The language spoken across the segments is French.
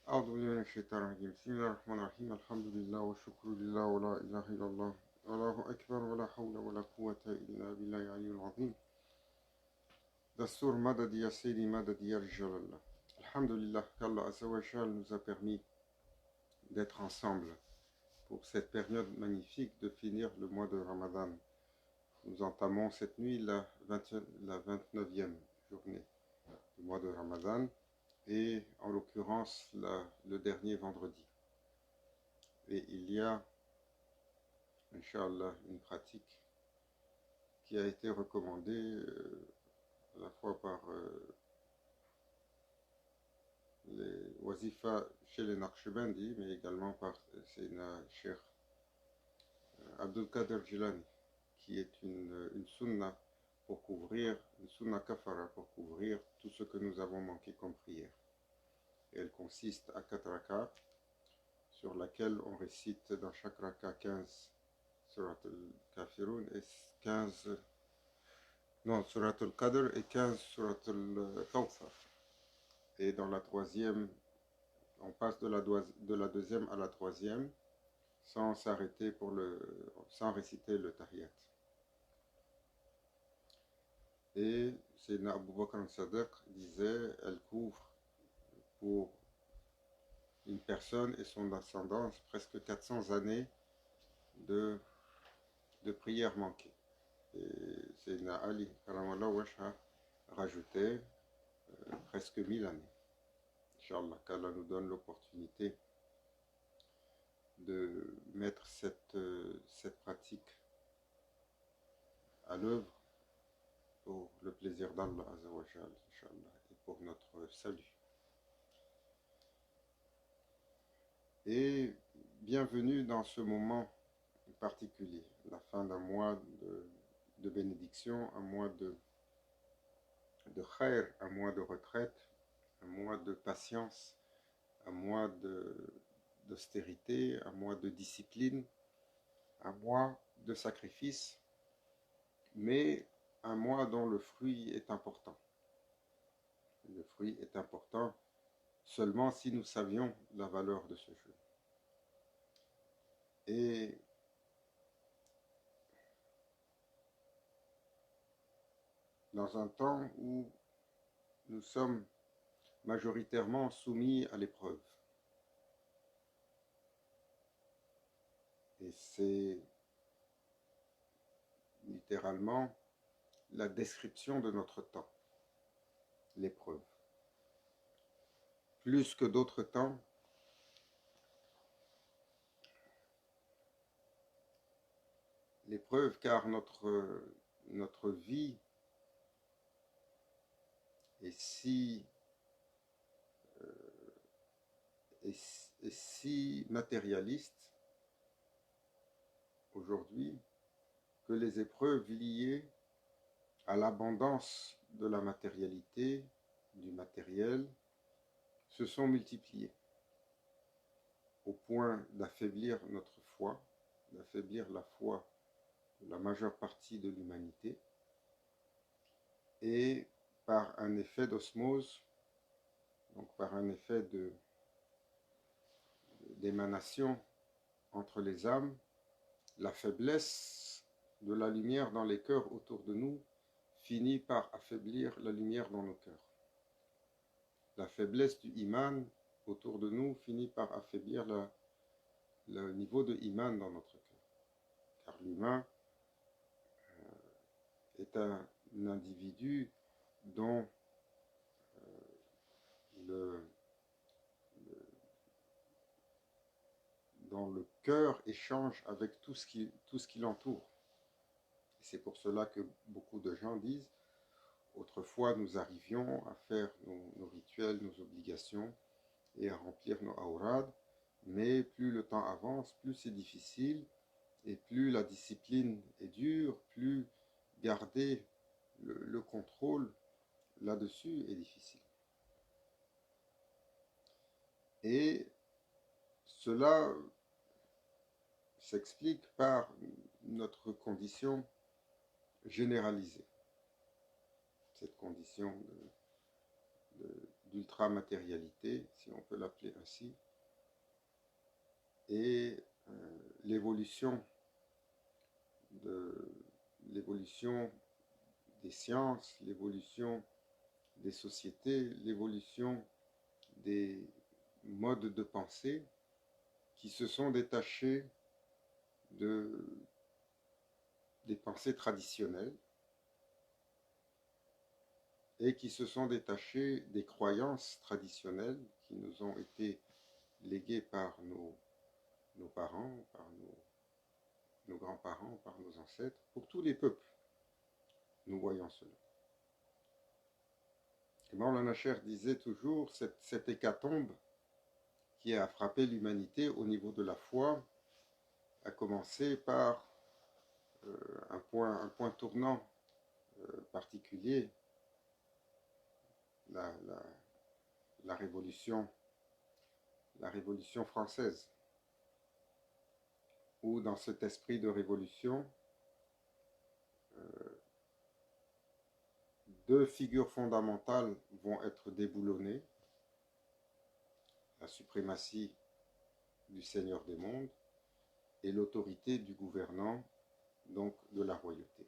أعوذ بالله من الشيطان الرجيم بسم الله الرحمن الرحيم الحمد لله والشكر لله ولا إله إلا الله الله أكبر ولا حول ولا قوة إلا بالله العلي العظيم دستور مدد يا سيدي مدد يا رجال الله الحمد لله qu'Allah Azza wa Jal nous a permis d'être ensemble pour cette période magnifique de finir le mois de Ramadan. Nous entamons cette nuit la 29e journée du mois de Ramadan et en l'occurrence le dernier vendredi. Et il y a, Inch'Allah, une pratique qui a été recommandée à la fois par les wazifas chez les Naqshbandi, mais également par Sayyidina Cheikh Abdul Qadir Jilani, qui est une sunna pour couvrir, une sunna kafara pour couvrir tout ce que nous avons manqué comme prière. Et elle consiste à 4 rakats, sur laquelle on récite dans chaque raka 15 surat al-Kafirun et 15 surat al-Qadr et 15 surat al-Kawthar. Et dans la troisième, on passe de la deuxième à la troisième sans s'arrêter sans réciter le tahiyat. Et Sayyidina Abu Bakr al-Sadiq disait, elle couvre pour une personne et son ascendance presque 400 années de prières manquées. Et Sayyidina Ali karamallahu wajha rajoutait presque 1000 années. Inch'Allah, qu'Allah nous donne l'opportunité de mettre cette pratique à l'œuvre pour le plaisir d'Allah Azza wa Jal, Inch'Allah, et pour notre salut. Et bienvenue dans ce moment particulier, la fin d'un mois de bénédiction, un mois de khair, un mois de retraite, un mois de patience, un mois d'austérité, un mois de discipline, un mois de sacrifice, mais un mois dont le fruit est important. Le fruit est important seulement si nous savions la valeur de ce jeûne. Et dans un temps où nous sommes majoritairement soumis à l'épreuve, et c'est littéralement la description de notre temps, l'épreuve. Plus que d'autres temps, l'épreuve, car notre vie est si matérialiste aujourd'hui que les épreuves liées à l'abondance de la matérialité, du matériel, se sont multipliées au point d'affaiblir notre foi, d'affaiblir la foi de la majeure partie de l'humanité, et par un effet d'osmose, donc par un effet d'émanation entre les âmes, la faiblesse de la lumière dans les cœurs autour de nous finit par affaiblir la lumière dans nos cœurs. La faiblesse du iman autour de nous finit par affaiblir le niveau de iman dans notre cœur. Car l'humain est un individu dont le cœur échange avec tout ce qui l'entoure. C'est pour cela que beaucoup de gens disent, autrefois nous arrivions à faire nos rituels, nos obligations et à remplir nos awrad, mais plus le temps avance, plus c'est difficile et plus la discipline est dure, plus garder le contrôle là-dessus est difficile. Et cela s'explique par notre condition généralisée, cette condition d'ultra-matérialité, si on peut l'appeler ainsi, et l'évolution des sciences, l'évolution des sociétés, l'évolution des modes de pensée qui se sont détachés des pensées traditionnelles et qui se sont détachés des croyances traditionnelles qui nous ont été léguées par nos parents, par nos grands-parents, par nos ancêtres, pour tous les peuples. Nous voyons cela. Et Maulana Cheikh disait toujours, cette hécatombe qui a frappé l'humanité au niveau de la foi a commencé par un point tournant particulier, la révolution française, où dans cet esprit de révolution, deux figures fondamentales vont être déboulonnées: la suprématie du Seigneur des mondes et l'autorité du gouvernant, donc de la royauté.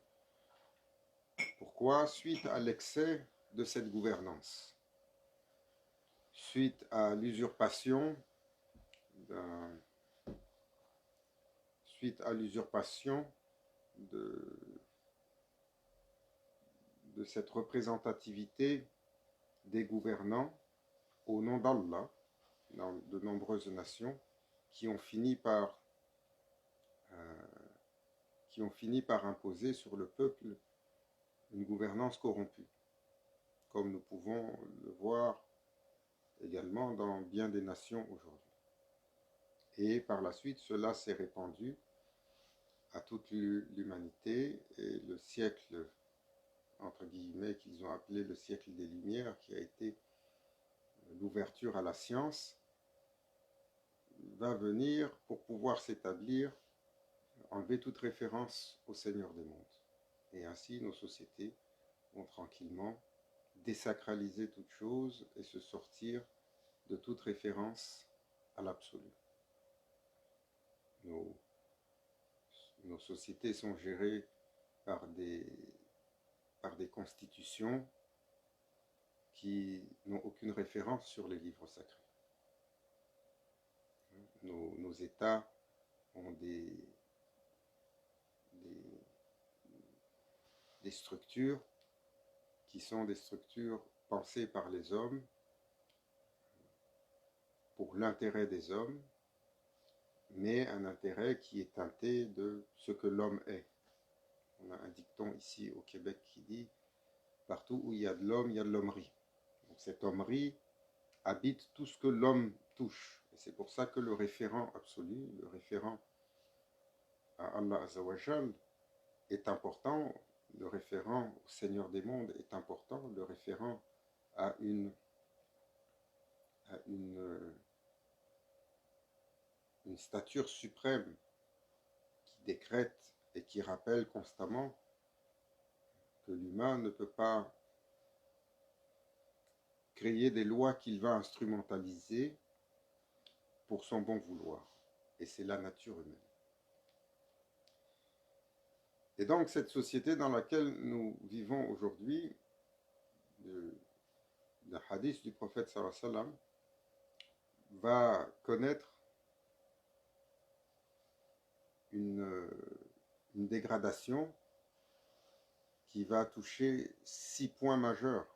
Pourquoi? Suite à l'excès de cette gouvernance, suite à l'usurpation de cette représentativité des gouvernants au nom d'Allah dans de nombreuses nations qui ont fini par imposer sur le peuple une gouvernance corrompue, comme nous pouvons le voir également dans bien des nations aujourd'hui. Et par la suite, cela s'est répandu à toute l'humanité, et le siècle, entre guillemets, qu'ils ont appelé le siècle des Lumières, qui a été l'ouverture à la science, va venir pour pouvoir s'établir, enlever toute référence au Seigneur des mondes. Et ainsi, nos sociétés vont tranquillement désacraliser toute chose et se sortir de toute référence à l'absolu. Nos sociétés sont gérées par des constitutions qui n'ont aucune référence sur les livres sacrés. Nos États ont des structures qui sont des structures pensées par les hommes pour l'intérêt des hommes, mais un intérêt qui est teinté de ce que l'homme est. On a un dicton ici au Québec qui dit « Partout où il y a de l'homme, il y a de l'hommerie ». Donc cette hommerie habite tout ce que l'homme touche. Et c'est pour ça que le référent absolu, le référent à Allah Azzawajal est important, le référent au Seigneur des mondes est important, le référent à une stature suprême qui décrète et qui rappelle constamment que l'humain ne peut pas créer des lois qu'il va instrumentaliser pour son bon vouloir. Et c'est la nature humaine. Et donc cette société dans laquelle nous vivons aujourd'hui, le hadith du prophète sallallahu alayhi wa sallam, va connaître une dégradation qui va toucher 6 points majeurs.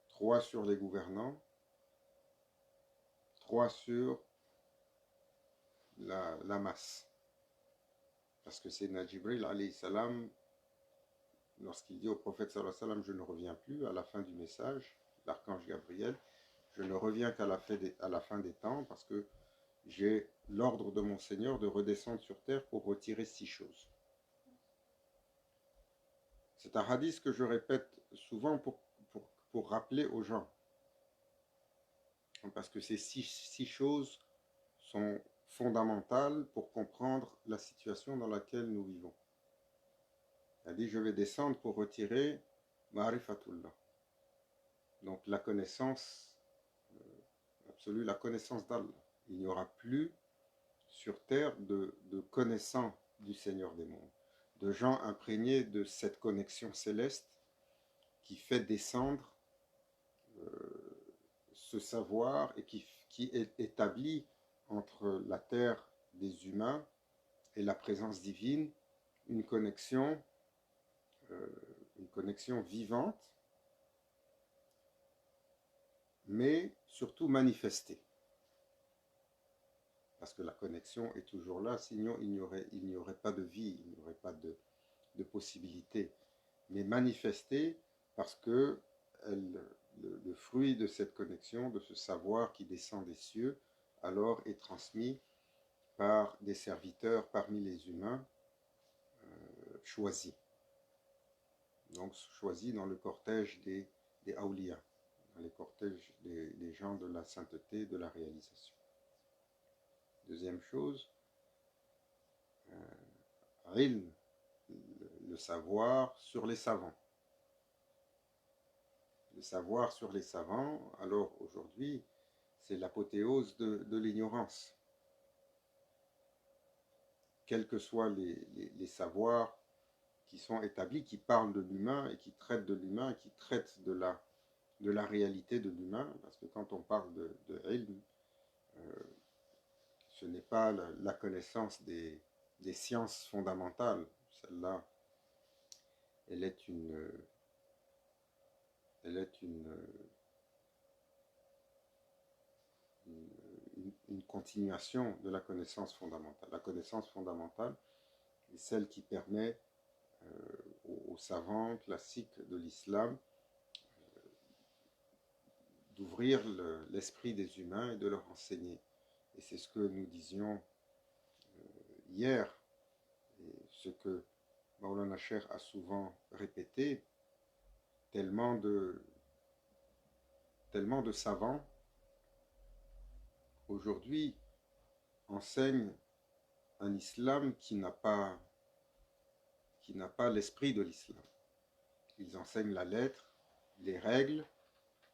3 sur les gouvernants, 3 sur la masse. Parce que c'est Jibril alayhi salam, lorsqu'il dit au prophète sallallahu alayhi wa sallam, je ne reviens plus, à la fin du message, l'archange Gabriel, je ne reviens qu'à la fin des temps, parce que j'ai l'ordre de mon Seigneur de redescendre sur terre pour retirer 6 choses. C'est un hadith que je répète souvent pour rappeler aux gens, parce que ces 6 choses sont fondamentales pour comprendre la situation dans laquelle nous vivons. Il a dit, je vais descendre pour retirer Ma'rifatullah. Donc la connaissance absolue, la connaissance d'Allah. Il n'y aura plus sur terre de connaissants du Seigneur des mondes, de gens imprégnés de cette connexion céleste qui fait descendre ce savoir et qui est établi entre la terre des humains et la présence divine, une connexion vivante, mais surtout manifestée. Parce que la connexion est toujours là, sinon il n'y aurait pas de vie, il n'y aurait pas de possibilité. Mais manifestée parce que le fruit de cette connexion, de ce savoir qui descend des cieux, alors est transmis par des serviteurs parmi les humains choisis. Donc choisis dans le cortège des Awliya, dans les cortèges des gens de la sainteté, de la réalisation. Deuxième chose, ilm, le savoir sur les savants. Le savoir sur les savants, alors aujourd'hui, c'est l'apothéose de l'ignorance. Quels que soient les savoirs qui sont établis, qui parlent de l'humain et qui traitent de l'humain, qui traitent de la réalité de l'humain, parce que quand on parle de ilm, ce n'est pas la connaissance des sciences fondamentales. Celle-là, elle est une continuation de la connaissance fondamentale. La connaissance fondamentale est celle qui permet aux savants classiques de l'islam d'ouvrir l'esprit des humains et de leur enseigner. Et c'est ce que nous disions hier, et ce que Maulana Cheikh a souvent répété, tellement de savants aujourd'hui enseignent un islam qui n'a pas l'esprit de l'islam. Ils enseignent la lettre, les règles,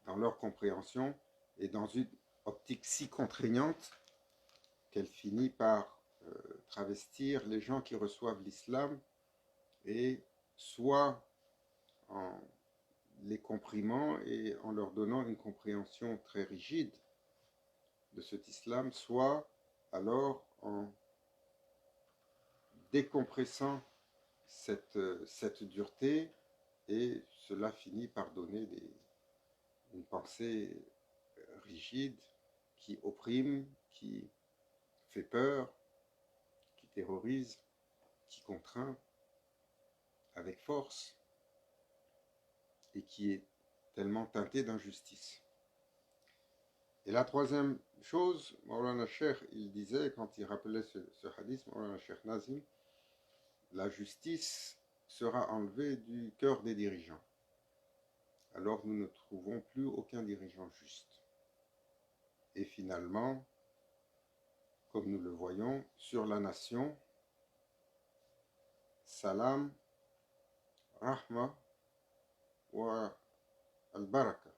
dans leur compréhension et dans une optique si contraignante qu'elle finit par travestir les gens qui reçoivent l'islam et soit en les comprimant et en leur donnant une compréhension très rigide de cet islam, soit alors en décompressant cette dureté, et cela finit par donner une pensée rigide qui opprime, qui fait peur, qui terrorise, qui contraint avec force et qui est tellement teintée d'injustice. Et la troisième chose, Maulana Cheikh, il disait, quand il rappelait ce hadith, Maulana Cheikh Nazim, la justice sera enlevée du cœur des dirigeants. Alors nous ne trouvons plus aucun dirigeant juste. Et finalement, comme nous le voyons, sur la nation, salam, rahma wa al-baraka.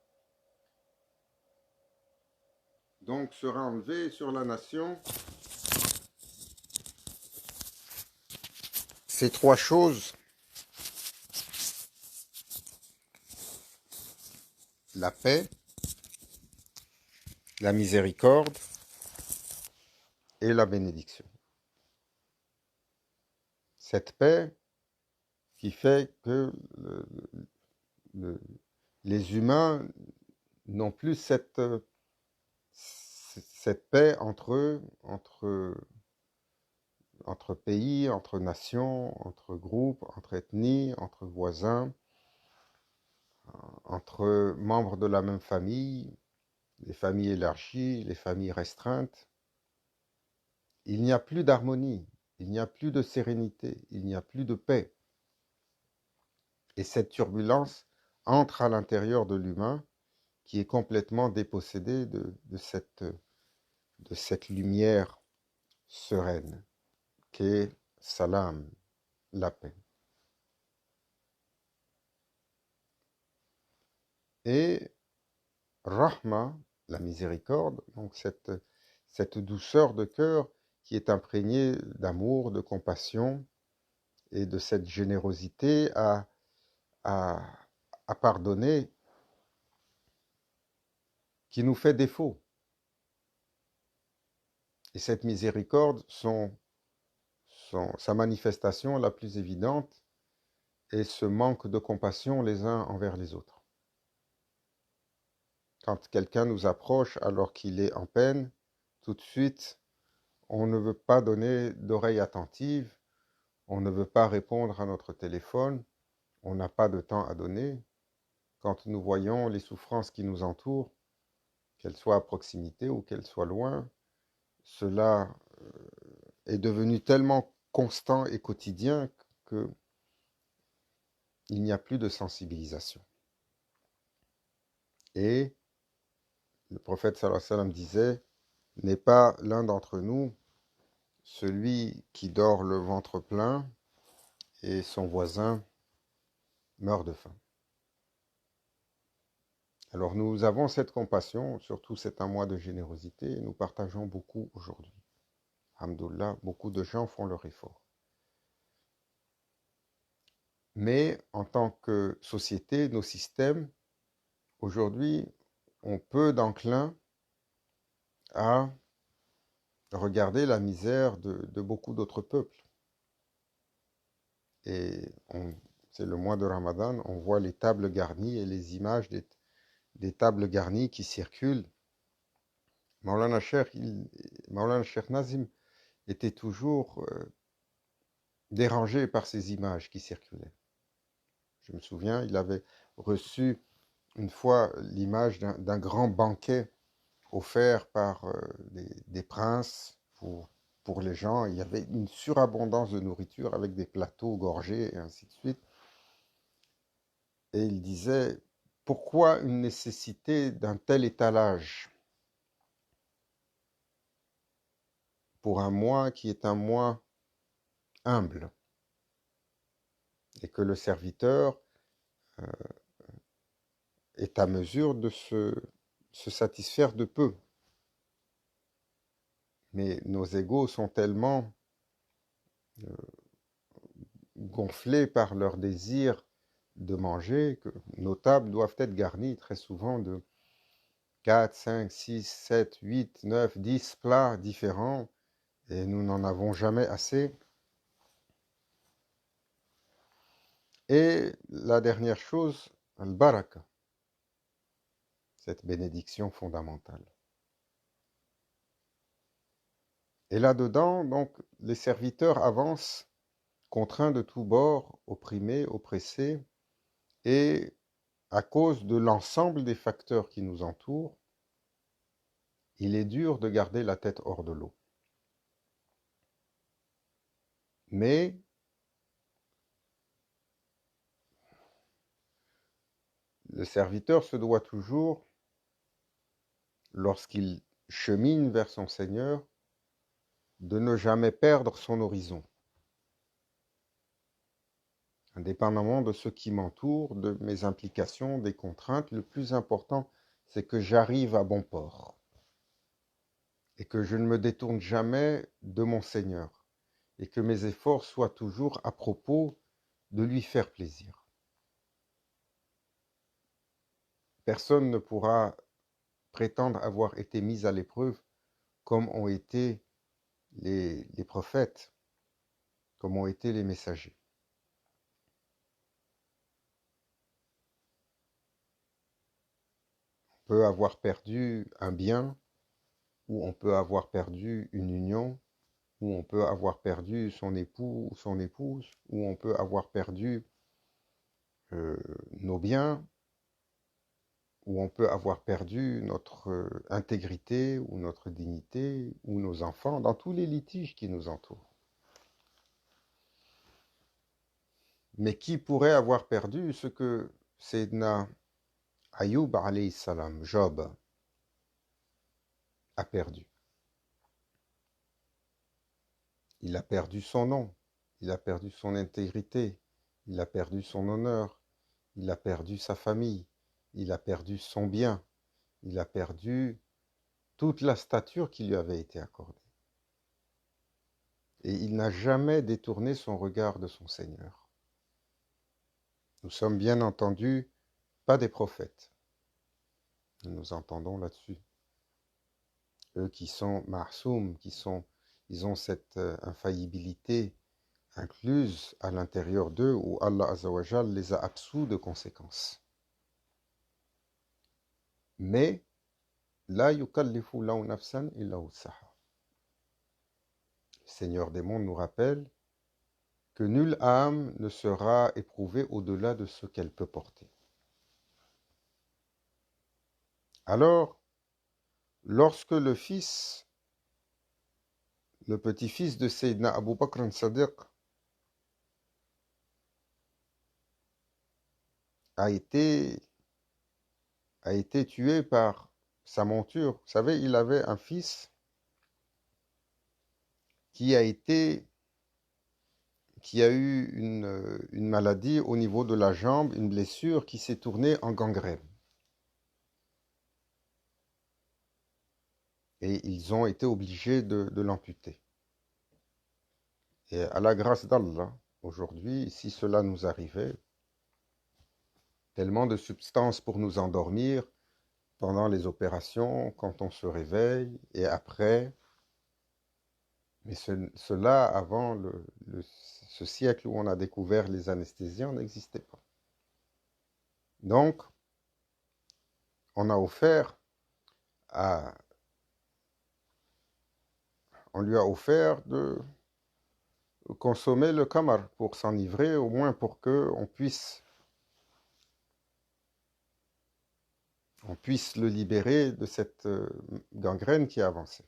Donc sera enlevé sur la nation ces trois choses: la paix, la miséricorde et la bénédiction. Cette paix qui fait que les humains n'ont plus cette paix entre eux, entre pays, entre nations, entre groupes, entre ethnies, entre voisins, entre membres de la même famille, les familles élargies, les familles restreintes. Il n'y a plus d'harmonie, il n'y a plus de sérénité, il n'y a plus de paix. Et cette turbulence entre à l'intérieur de l'humain qui est complètement dépossédé de cette lumière sereine qu'est salam, la paix. Et rahma, la miséricorde, donc cette douceur de cœur qui est imprégnée d'amour, de compassion et de cette générosité à, à pardonner qui nous fait défaut. Et cette miséricorde, sa manifestation la plus évidente est ce manque de compassion les uns envers les autres. Quand quelqu'un nous approche alors qu'il est en peine, tout de suite, on ne veut pas donner d'oreille attentive, on ne veut pas répondre à notre téléphone, on n'a pas de temps à donner. Quand nous voyons les souffrances qui nous entourent, qu'elles soient à proximité ou qu'elles soient loin, cela est devenu tellement constant et quotidien qu'il n'y a plus de sensibilisation. Et le prophète sallallahu alayhi wa sallam disait, n'est pas l'un d'entre nous celui qui dort le ventre plein et son voisin meurt de faim. Alors nous avons cette compassion, surtout c'est un mois de générosité, et nous partageons beaucoup aujourd'hui. Alhamdoulilah, beaucoup de gens font leur effort. Mais en tant que société, nos systèmes, aujourd'hui, ont peu d'enclin à regarder la misère de beaucoup d'autres peuples. Et c'est le mois de Ramadan, on voit les tables garnies et les images des tables garnies qui circulent. Maulana Cheikh Nazim était toujours dérangé par ces images qui circulaient. Je me souviens, il avait reçu une fois l'image d'un grand banquet offert par des princes pour les gens. Il y avait une surabondance de nourriture avec des plateaux gorgés et ainsi de suite. Et il disait, pourquoi une nécessité d'un tel étalage pour un mois qui est un mois humble et que le serviteur est à mesure de se satisfaire de peu. Mais nos égos sont tellement gonflés par leur désir de manger que nos tables doivent être garnies très souvent de 4, 5, 6, 7, 8, 9, 10 plats différents et nous n'en avons jamais assez. Et la dernière chose, al-baraka, cette bénédiction fondamentale. Et là-dedans, donc, les serviteurs avancent, contraints de tous bords, opprimés, oppressés, et à cause de l'ensemble des facteurs qui nous entourent, il est dur de garder la tête hors de l'eau. Mais le serviteur se doit toujours, lorsqu'il chemine vers son Seigneur, de ne jamais perdre son horizon. Indépendamment de ce qui m'entoure, de mes implications, des contraintes, le plus important, c'est que j'arrive à bon port et que je ne me détourne jamais de mon Seigneur et que mes efforts soient toujours à propos de lui faire plaisir. Personne ne pourra prétendre avoir été mis à l'épreuve comme ont été les prophètes, comme ont été les messagers. On peut avoir perdu un bien, ou on peut avoir perdu une union, ou on peut avoir perdu son époux ou son épouse, ou on peut avoir perdu nos biens, ou on peut avoir perdu notre intégrité ou notre dignité ou nos enfants dans tous les litiges qui nous entourent. Mais qui pourrait avoir perdu ce que Sayyidina Ayoub alayhi salam, Job, a perdu? Il a perdu son nom, il a perdu son intégrité, il a perdu son honneur, il a perdu sa famille, il a perdu son bien, il a perdu toute la stature qui lui avait été accordée. Et il n'a jamais détourné son regard de son Seigneur. Nous sommes bien entendu pas des prophètes. Nous nous entendons là-dessus. Eux qui sont ma'soum, ils ont cette infaillibilité incluse à l'intérieur d'eux où Allah Azzawajal les a absous de conséquences. Mais la yukallifu lahu nafsan illa wus'aha. Le Seigneur des mondes nous rappelle que nulle âme ne sera éprouvée au-delà de ce qu'elle peut porter. Alors, lorsque le petit-fils de Sayyidina Abu Bakr as-Siddiq a été tué par sa monture, vous savez, il avait un fils qui a eu une maladie au niveau de la jambe, une blessure qui s'est tournée en gangrène. Et ils ont été obligés de l'amputer. Et à la grâce d'Allah, aujourd'hui, si cela nous arrivait, tellement de substances pour nous endormir pendant les opérations, quand on se réveille et après. Mais cela, avant ce siècle où on a découvert les anesthésiens, n'existait pas. Donc, on lui a offert de consommer le kamar pour s'enivrer, au moins pour qu'on puisse le libérer de cette gangrène qui avançait.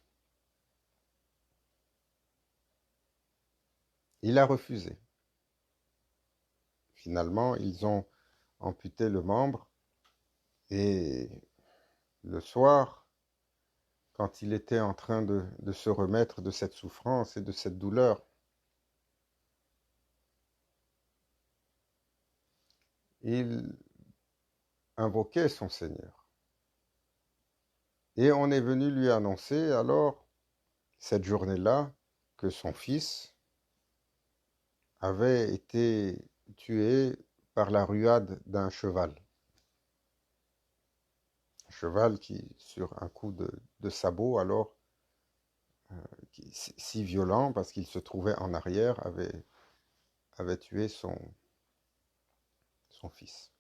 Il a refusé. Finalement, ils ont amputé le membre et le soir, quand il était en train de se remettre de cette souffrance et de cette douleur, il invoquait son Seigneur. Et on est venu lui annoncer alors, cette journée-là, que son fils avait été tué par la ruade d'un cheval. Un cheval qui, sur un coup de sabot, alors, si violent, parce qu'il se trouvait en arrière, avait tué son fils.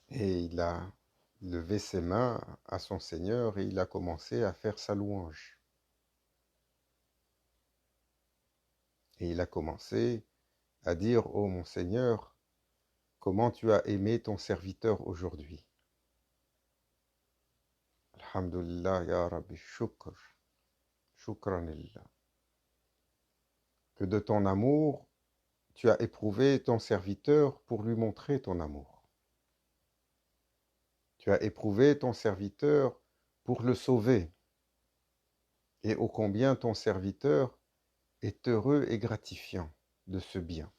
Et il a levé ses mains à son Seigneur et il a commencé à faire sa louange. Et il a commencé à dire: « Oh mon Seigneur, comment tu as aimé ton serviteur aujourd'hui. Alhamdulillah, ya Rabbi, shukr, shukranillah. Que de ton amour, tu as éprouvé ton serviteur pour lui montrer ton amour. Tu as éprouvé ton serviteur pour le sauver. Et ô combien ton serviteur est heureux et gratifiant de ce bien. »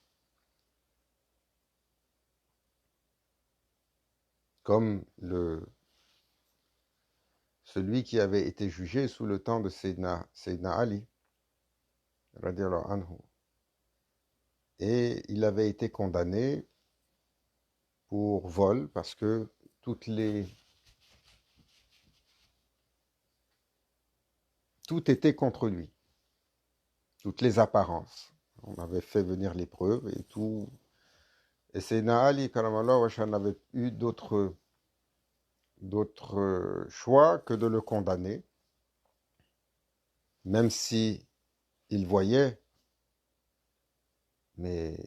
Comme celui qui avait été jugé sous le temps de Sayyidina Ali, radiallahu anhu. Et il avait été condamné pour vol parce que tout était contre lui, toutes les apparences. On avait fait venir les preuves et tout. Et Sayyidina Ali, karamallahu wajhahu, n'avait eu d'autre choix que de le condamner, même si il voyait, mais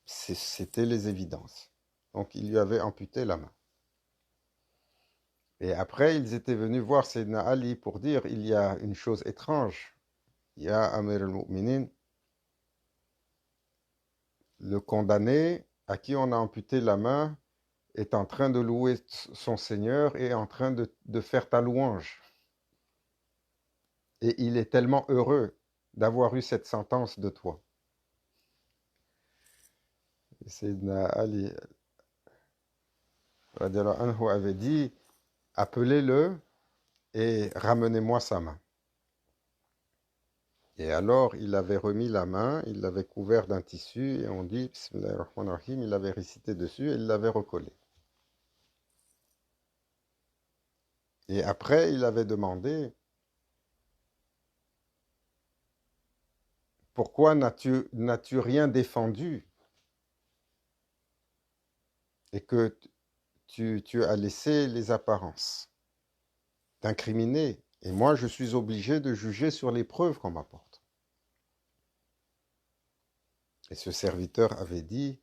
c'était les évidences. Donc il lui avait amputé la main. Et après, ils étaient venus voir Sayyidina Ali pour dire: il y a une chose étrange. Ya Amir al-Mu'minin, le condamné à qui on a amputé la main est en train de louer son Seigneur et en train de faire ta louange. Et il est tellement heureux d'avoir eu cette sentence de toi. Sayyidina Ali radiallahu anhu, avait dit, appelez-le et ramenez-moi sa main. Et alors, il avait remis la main, il l'avait couvert d'un tissu, et on dit, Bismillahir Rahmanir Rahim, il avait récité dessus et il l'avait recollé. Et après, il avait demandé, pourquoi n'as-tu rien défendu et que tu as laissé les apparences t'incriminer? Et moi, je suis obligé de juger sur les preuves qu'on m'apporte. Et ce serviteur avait dit,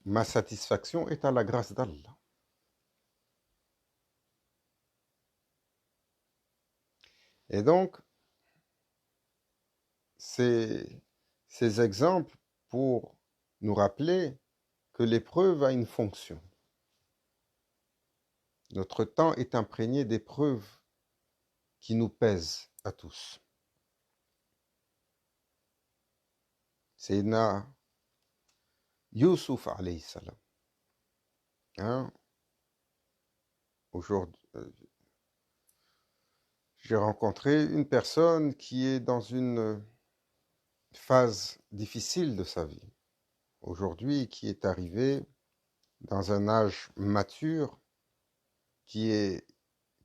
ma satisfaction est à la grâce d'Allah. Et donc, ces exemples pour nous rappeler que l'épreuve a une fonction. Notre temps est imprégné d'épreuves qui nous pèsent à tous. Sayyidina Youssouf alayhi salam. Hein? Aujourd'hui, j'ai rencontré une personne qui est dans une phase difficile de sa vie. Aujourd'hui, qui est arrivée dans un âge mature, qui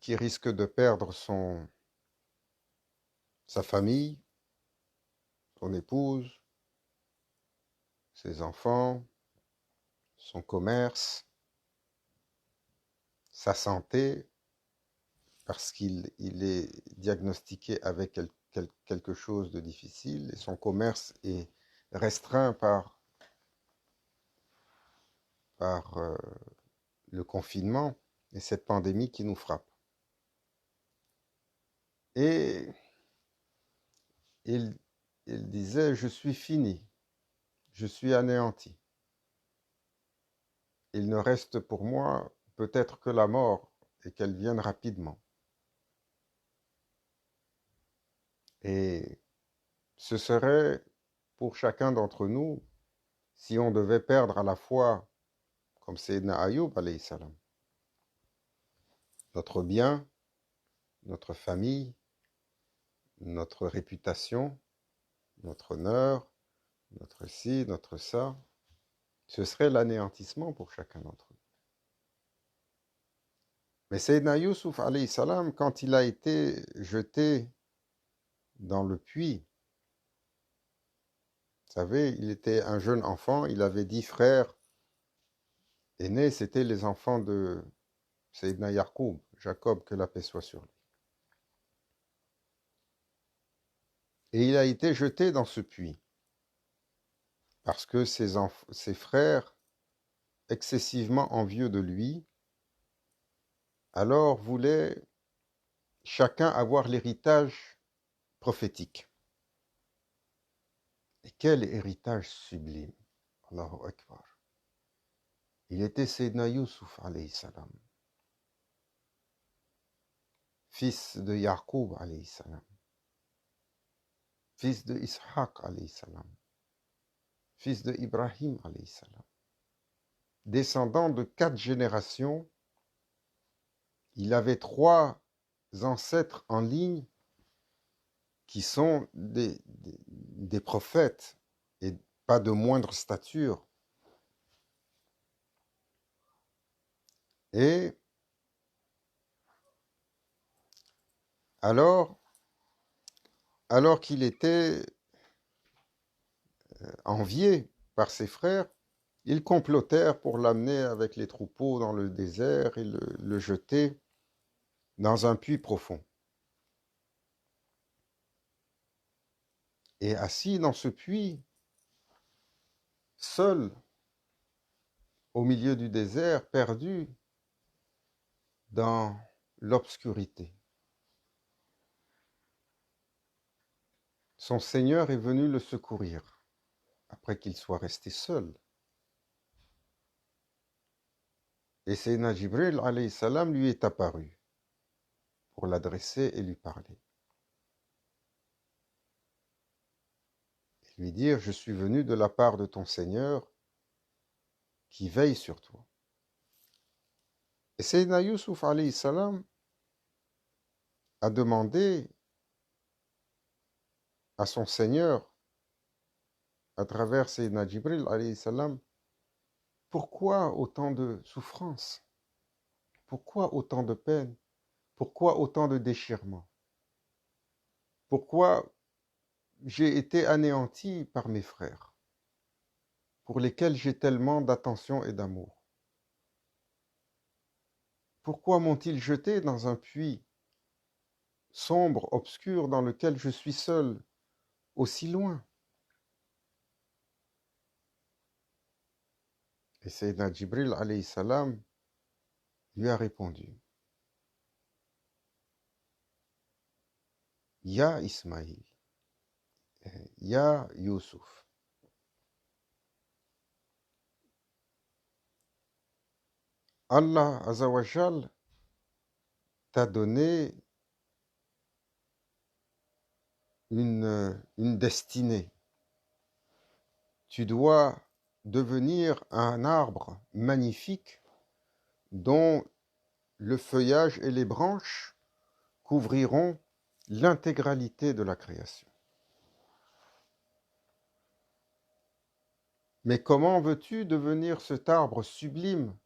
risque de perdre sa famille, son épouse, ses enfants, son commerce, sa santé, parce qu'il est diagnostiqué avec quelque chose de difficile et son commerce est restreint par le confinement et cette pandémie qui nous frappe. Et il disait, je suis fini, je suis anéanti. Il ne reste pour moi peut-être que la mort et qu'elle vienne rapidement. Et ce serait pour chacun d'entre nous, si on devait perdre à la fois, comme Sayyidina Ayoub alayhi salam, notre bien, notre famille, notre réputation, notre honneur, notre ci, notre ça, ce serait l'anéantissement pour chacun d'entre nous. Mais Sayyidina Youssouf alayhi salam, quand il a été jeté dans le puits, vous savez, il était un jeune enfant, il avait 10 frères aînés, c'était les enfants de Sayyidina Yaqub, Jacob, que la paix soit sur lui. Et il a été jeté dans ce puits, parce que ses frères, excessivement envieux de lui, alors voulaient chacun avoir l'héritage prophétique. Et quel héritage sublime! Allahu Akbar. Il était Sayyidina Youssouf alayhi salam, fils de Yaqub alayhi salam, fils de Ishaq alayhi salam, fils de Ibrahim alayhi salam, descendant de 4 générations. Il avait 3 ancêtres en ligne qui sont des prophètes et pas de moindre stature. Et alors qu'il était envié par ses frères, ils complotèrent pour l'amener avec les troupeaux dans le désert et le jeter dans un puits profond. Et assis dans ce puits, seul, au milieu du désert, perdu dans l'obscurité, son Seigneur est venu le secourir, après qu'il soit resté seul. Et Sayyidina Jibril alayhi salam lui est apparu pour l'adresser et lui parler. Et lui dire, je suis venu de la part de ton Seigneur qui veille sur toi. Et Sayyidina Yusuf alayhi salam a demandé à son Seigneur, à travers Sayyidina Jibril alayhi salam, pourquoi autant de souffrances? Pourquoi autant de peine? Pourquoi autant de déchirements? Pourquoi j'ai été anéanti par mes frères, pour lesquels j'ai tellement d'attention et d'amour? Pourquoi m'ont-ils jeté dans un puits sombre, obscur, dans lequel je suis seul, aussi loin? Et Sayyidina Jibril alayhi salam lui a répondu, Ya Ismaïl, Ya Yusuf, Allah Azawajal t'a donné une destinée. Tu dois devenir un arbre magnifique dont le feuillage et les branches couvriront l'intégralité de la création. Mais comment veux-tu devenir cet arbre sublime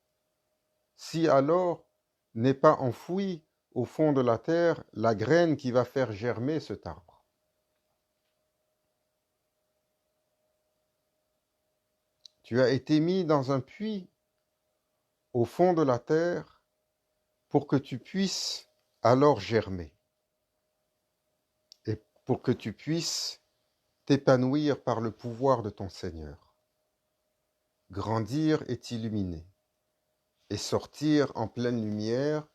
si alors n'est pas enfouie au fond de la terre la graine qui va faire germer cet arbre? Tu as été mis dans un puits au fond de la terre pour que tu puisses alors germer et pour que tu puisses t'épanouir par le pouvoir de ton Seigneur, grandir et t'illuminer, et sortir en pleine lumière,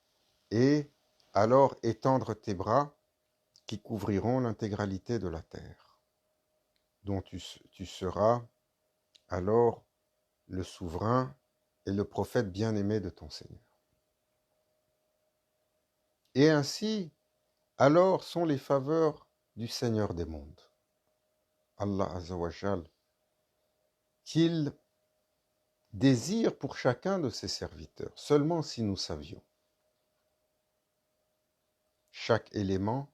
et alors étendre tes bras qui couvriront l'intégralité de la terre, dont tu seras alors le souverain et le prophète bien-aimé de ton Seigneur. Et ainsi, alors sont les faveurs du Seigneur des mondes, Allah Azawajal, qu'il désire pour chacun de ses serviteurs, seulement si nous savions. Chaque élément,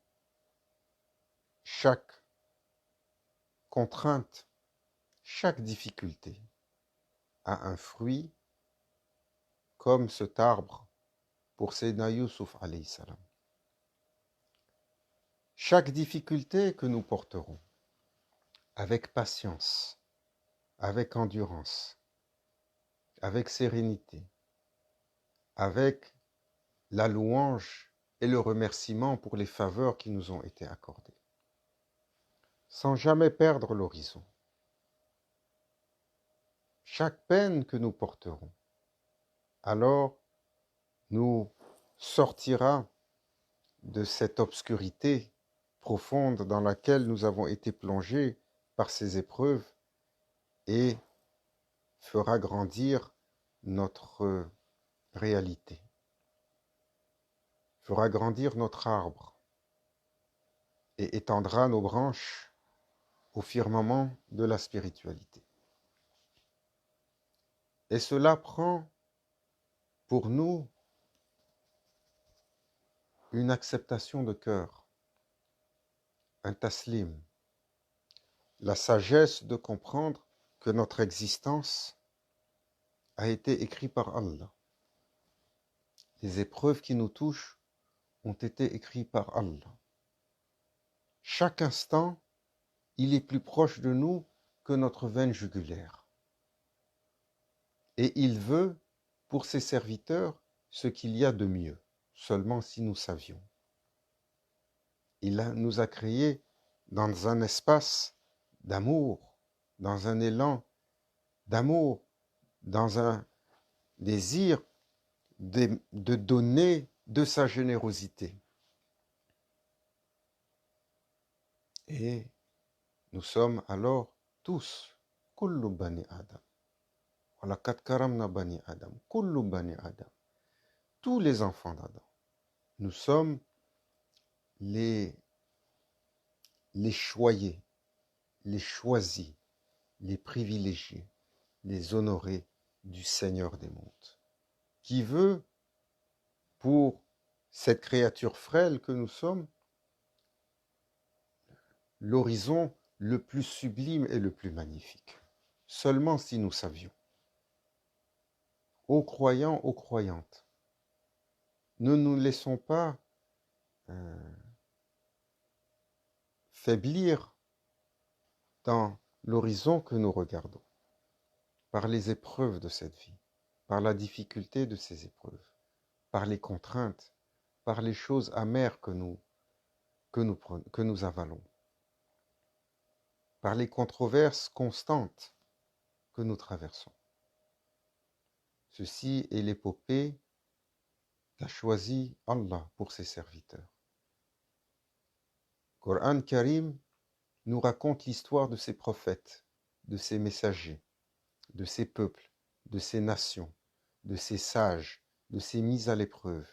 chaque contrainte, chaque difficulté a un fruit comme cet arbre pour Sayyidina Yusuf alayhi salam. Chaque difficulté que nous porterons avec patience, avec endurance, avec sérénité, avec la louange et le remerciement pour les faveurs qui nous ont été accordées, sans jamais perdre l'horizon. Chaque peine que nous porterons, alors nous sortira de cette obscurité profonde dans laquelle nous avons été plongés par ces épreuves et fera grandir notre réalité, fera grandir notre arbre et étendra nos branches au firmament de la spiritualité. Et cela prend pour nous une acceptation de cœur, un taslim, la sagesse de comprendre que notre existence a été écrite par Allah. Les épreuves qui nous touchent ont été écrites par Allah. Chaque instant, il est plus proche de nous que notre veine jugulaire. Et il veut, pour ses serviteurs, ce qu'il y a de mieux, seulement si nous savions. Il nous a créés dans un espace d'amour, dans un élan d'amour, dans un désir de donner de sa générosité. Et nous sommes alors tous, kullu bani Adam, walakat karamna bani Adam, kullu bani Adam, tous les enfants d'Adam. Nous sommes les choyés, les choisis, les privilégiés, les honorés du Seigneur des mondes, qui veut pour cette créature frêle que nous sommes, l'horizon le plus sublime et le plus magnifique. Seulement si nous savions. Ô croyants, ô croyantes, ne nous laissons pas faiblir dans l'horizon que nous regardons, par les épreuves de cette vie, par la difficulté de ces épreuves, par les contraintes, par les choses amères que nous avalons, par les controverses constantes que nous traversons. Ceci est l'épopée qu'a choisi Allah pour ses serviteurs. Coran Karim nous raconte l'histoire de ses prophètes, de ses messagers, de ses peuples, de ses nations, de ses sages, de ses mises à l'épreuve,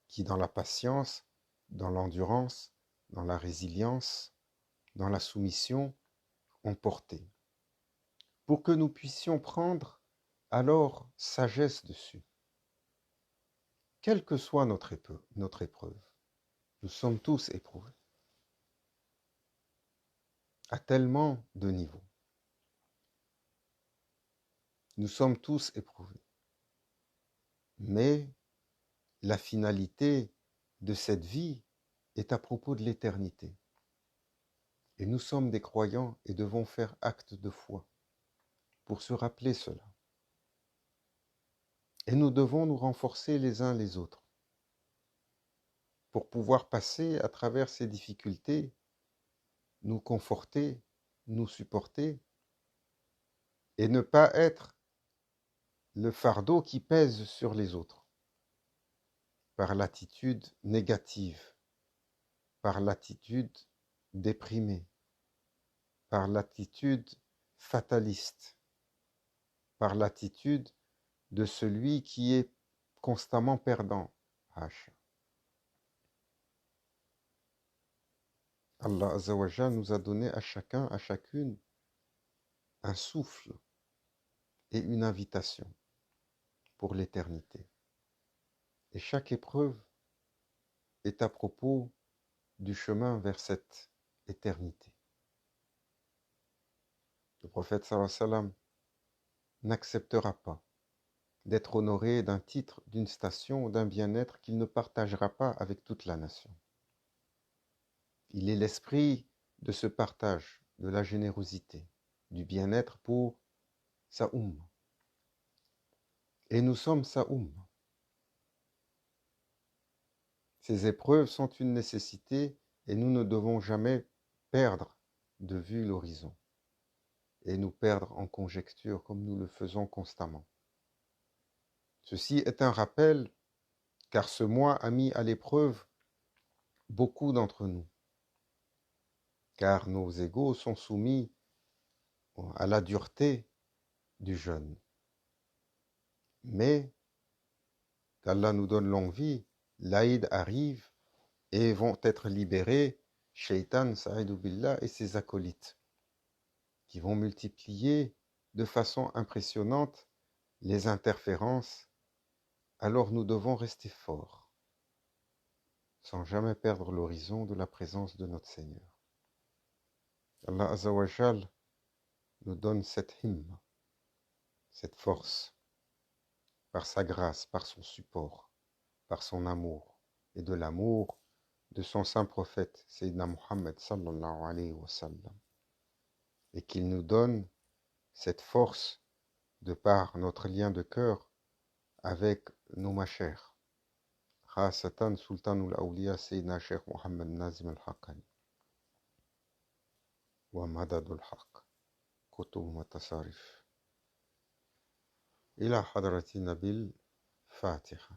qui dans la patience, dans l'endurance, dans la résilience, dans la soumission, ont porté, pour que nous puissions prendre alors sagesse dessus. Quelle que soit notre épreuve, nous sommes tous éprouvés, à tellement de niveaux. Nous sommes tous éprouvés. Mais la finalité de cette vie est à propos de l'éternité. Et nous sommes des croyants et devons faire acte de foi pour se rappeler cela. Et nous devons nous renforcer les uns les autres pour pouvoir passer à travers ces difficultés, nous conforter, nous supporter et ne pas être le fardeau qui pèse sur les autres par l'attitude négative, par l'attitude déprimée, par l'attitude fataliste, par l'attitude de celui qui est constamment perdant. Allah Azza wa Jal nous a donné à chacun, à chacune, un souffle et une invitation pour l'éternité. Et chaque épreuve est à propos du chemin vers cette éternité. Le prophète sallallahu alayhi wa sallam n'acceptera pas d'être honoré d'un titre, d'une station ou d'un bien-être qu'il ne partagera pas avec toute la nation. Il est l'esprit de ce partage, de la générosité, du bien-être pour sa Et nous sommes sa Ces épreuves sont une nécessité et nous ne devons jamais perdre de vue l'horizon et nous perdre en conjecture comme nous le faisons constamment. Ceci est un rappel car ce mois a mis à l'épreuve beaucoup d'entre nous, car nos égos sont soumis à la dureté du jeûne. Mais qu'Allah nous donne longue vie, l'Aïd arrive et vont être libérés Shaitan, Sa'idou Billah et ses acolytes, qui vont multiplier de façon impressionnante les interférences. Alors nous devons rester forts, sans jamais perdre l'horizon de la présence de notre Seigneur. Allah Azza wa Jal nous donne cette himma, cette force, par sa grâce, par son support, par son amour, et de l'amour de son saint prophète, Sayyidina Muhammad sallallahu alayhi wa sallam, et qu'il nous donne cette force de par notre lien de cœur avec nos machères, khasatan Sultanul Awliya Sayyidina Sheikh Muhammad Nazim al-Haqqani, wa madadul haqq, kutub wa tasarif. إلى حضرة النبي الفاتحة.